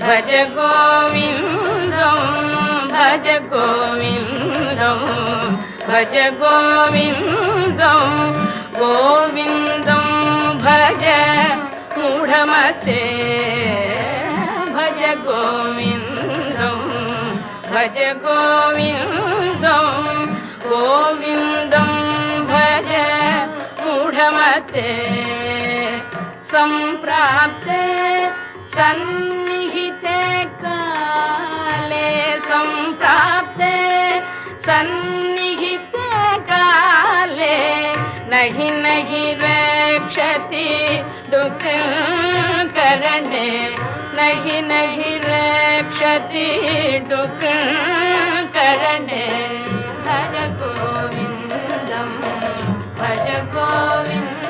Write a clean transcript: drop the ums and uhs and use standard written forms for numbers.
भज गोविन्दं भज गोविन्दं भज गोविन्दं गोविन्दं भज मूढमते भज गोविन्दं भज गोविन्दं गोविन्दं भज मूढमते सम्प्राप्ते सन्निहिते काले सम्प्राप्ते सन्निहिते काले नहि नहि रक्षति दुःखकरणे नहि नहि रक्षति दुःखकरणे भज गोविन्दं भज गोविन्दं